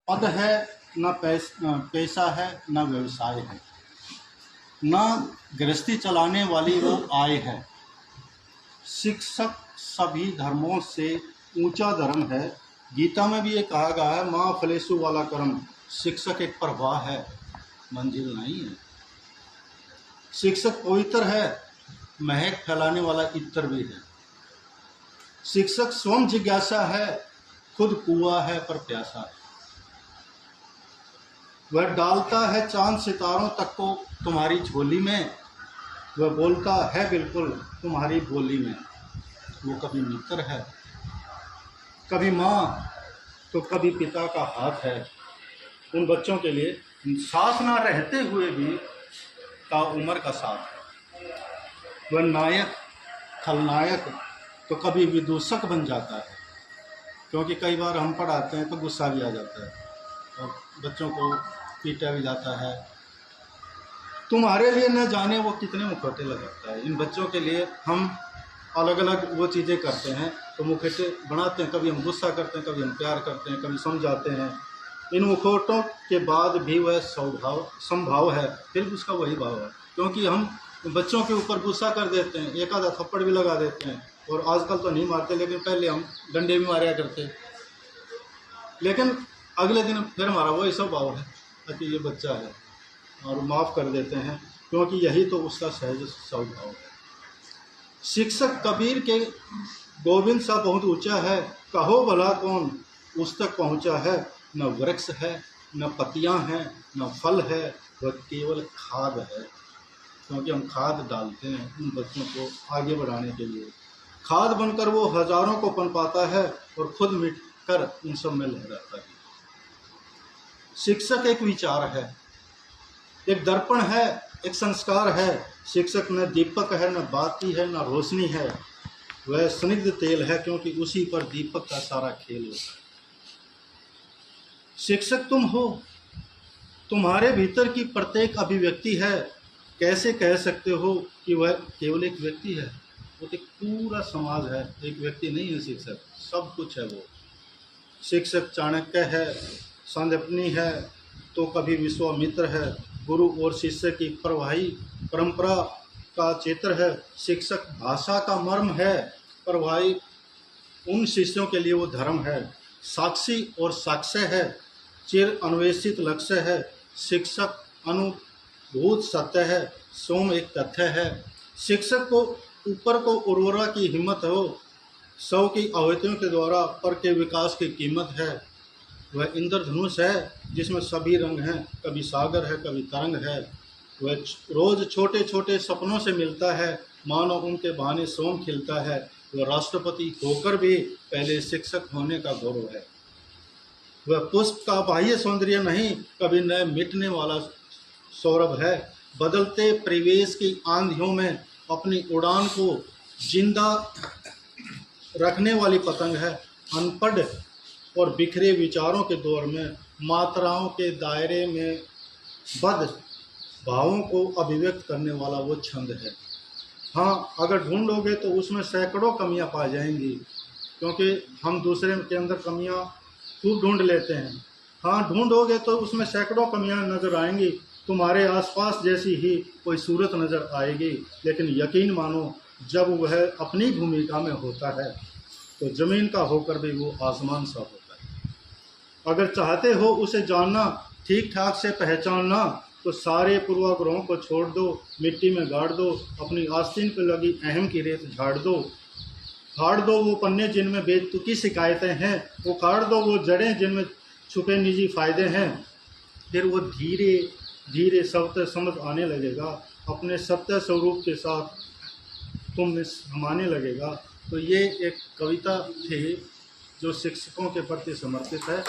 पद है, न पैसा है, न व्यवसाय है, न गृहस्थी चलाने वाली वो आय है। शिक्षक सभी धर्मों से ऊंचा धर्म है। गीता में भी ये कहा गया है, माँ फलेशु वाला कर्म। शिक्षक एक प्रवाह है, मंजिल नहीं है। शिक्षक पवित्र है, महक फैलाने वाला इत्र भी है। शिक्षक स्वयं जिज्ञासा है, खुद कुआं है पर प्यासा है। वह डालता है चांद सितारों तक को तुम्हारी झोली में, वह बोलता है बिल्कुल तुम्हारी बोली में। वो कभी मित्र है, कभी माँ, तो कभी पिता का हाथ है। उन बच्चों के लिए साथ ना रहते हुए भी ताउम्र का साथ है। वह नायक, खलनायक, तो कभी विदूषक बन जाता है, क्योंकि कई बार हम पढ़ाते हैं तो गुस्सा भी आ जाता है और बच्चों को पीटा भी जाता है। तुम्हारे लिए न जाने वो कितने मुखौटे लगाता है। इन बच्चों के लिए हम अलग अलग वो चीज़ें करते हैं, तो मुखौटे बनाते हैं। कभी हम गुस्सा करते हैं, कभी हम प्यार करते हैं, कभी समझाते हैं। इन मुखौटों के बाद भी वह संभाव है, फिर भी उसका वही भाव है। क्योंकि हम बच्चों के ऊपर गुस्सा कर देते हैं, एक आधा थप्पड़ भी लगा देते हैं, और आजकल तो नहीं मारते, लेकिन पहले हम डंडे भी मारा करते। लेकिन अगले दिन फिर हमारा वही स्वभाव है कि ये बच्चा है, और माफ़ कर देते हैं, क्योंकि यही तो उसका सहज स्वभाव है। शिक्षक कबीर के गोविंद सा बहुत ऊंचा है, कहो भला कौन उस तक पहुंचा है। न वृक्ष है, न पत्तियां हैं, न फल है, वह केवल खाद है। क्योंकि हम खाद डालते हैं उन बच्चों को आगे बढ़ाने के लिए। खाद बनकर वो हजारों को पनपाता है और खुद मिट कर उन सब में लहराता है। शिक्षक एक विचार है, एक दर्पण है, एक संस्कार है। शिक्षक न दीपक है, न बाती है, न रोशनी है, वह स्निग्ध तेल है, क्योंकि उसी पर दीपक का सारा खेल होता है। शिक्षक तुम हो, तुम्हारे भीतर की प्रत्येक अभिव्यक्ति है। कैसे कह सकते हो कि वह केवल एक व्यक्ति है? वो एक पूरा समाज है, एक व्यक्ति नहीं है शिक्षक, सब कुछ है वो। शिक्षक चाणक्य है, सांदीपनी है, तो कभी विश्वामित्र है, गुरु और शिष्य की प्रवाही परंपरा का चित्र है। शिक्षक भाषा का मर्म है, प्रवाही उन शिष्यों के लिए वो धर्म है। साक्षी और साक्ष्य है, चिर अन्वेषित लक्ष्य है। शिक्षक अनुभूत सत्य है, सोम एक तथ्य है। शिक्षक को ऊपर को उर्वरा की हिम्मत हो, सौ की आहुतियों के द्वारा पर के विकास की कीमत है। वह इंद्रधनुष है जिसमें सभी रंग हैं, कभी सागर है, कभी तरंग है। वह रोज छोटे छोटे सपनों से मिलता है, मानो उनके बहाने सोम खिलता है। वह राष्ट्रपति होकर भी पहले शिक्षक होने का गौरव है। वह पुष्प का बाह्य सौंदर्य नहीं, कभी न मिटने वाला सौरभ है। बदलते परिवेश की आंधियों में अपनी उड़ान को जिंदा रखने वाली पतंग है। अनपढ़ और बिखरे विचारों के दौर में मात्राओं के दायरे में बद भावों को अभिव्यक्त करने वाला वो छंद है। हाँ, अगर ढूंढोगे तो उसमें सैकड़ों कमियां पा जाएंगी, क्योंकि हम दूसरे के अंदर कमियां खूब ढूंढ लेते हैं। हाँ, ढूंढोगे तो उसमें सैकड़ों कमियां नज़र आएंगी, तुम्हारे आसपास जैसी ही कोई सूरत नज़र आएगी। लेकिन यकीन मानो, जब वह अपनी भूमिका में होता है तो ज़मीन का होकर भी वो आसमान सा होता है। अगर चाहते हो उसे जानना, ठीक ठाक से पहचानना, तो सारे पूर्वाग्रहों को छोड़ दो, मिट्टी में गाड़ दो, अपनी आस्तीन पर लगी अहम की रेत झाड़ दो। फाड़ दो वो पन्ने जिनमें बेतुकी शिकायतें हैं, वो काट दो वो जड़ें जिनमें छुपे निजी फ़ायदे हैं। फिर वो धीरे धीरे सत्य समझ आने लगेगा, अपने सत्य स्वरूप के साथ तुम समाने लगेगा। तो ये एक कविता थी जो शिक्षकों के प्रति समर्पित है।